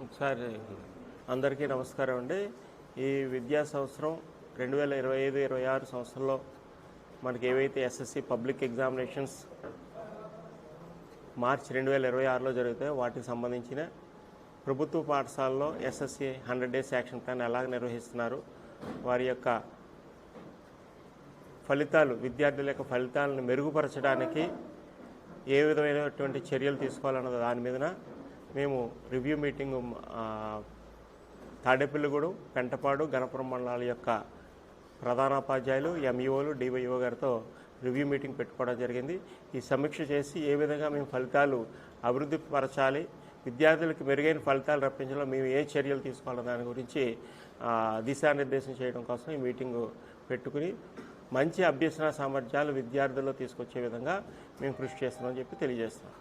ఒకసారి అందరికీ నమస్కారం అండి. ఈ విద్యా సంవత్సరం 2025-26 సంవత్సరంలో మనకి ఏవైతే ఎస్ఎస్సి పబ్లిక్ ఎగ్జామినేషన్స్ మార్చి 2026లో జరుగుతాయో వాటికి సంబంధించిన ప్రభుత్వ పాఠశాలలో ఎస్ఎస్సి 100 డేస్ యాక్షన్ ప్లాన్ ఎలాగ నిర్వహిస్తున్నారు, వారి యొక్క ఫలితాలు, విద్యార్థుల యొక్క ఫలితాలను మెరుగుపరచడానికి ఏ విధమైనటువంటి చర్యలు తీసుకోవాలన్న దాని మీదన మేము రివ్యూ మీటింగ్ తాడేపల్లిగూడెం, పెంటపాడు, గణపురం మండలాల యొక్క ప్రధానోపాధ్యాయులు, ఎంఈఓలు, డివైఓ గారితో రివ్యూ మీటింగ్ పెట్టుకోవడం జరిగింది. ఈ సమీక్ష చేసి ఏ విధంగా మేము ఫలితాలు అభివృద్ధి పరచాలి, విద్యార్థులకు మెరుగైన ఫలితాలు రప్పించడంలో మేము ఏ చర్యలు తీసుకోవాలన్న దాని గురించి దిశానిర్దేశం చేయడం కోసం ఈ మీటింగు పెట్టుకుని మంచి అభ్యసన సామర్థ్యాలు విద్యార్థుల్లో తీసుకొచ్చే విధంగా మేము కృషి చేస్తున్నామని చెప్పి తెలియజేస్తున్నాం.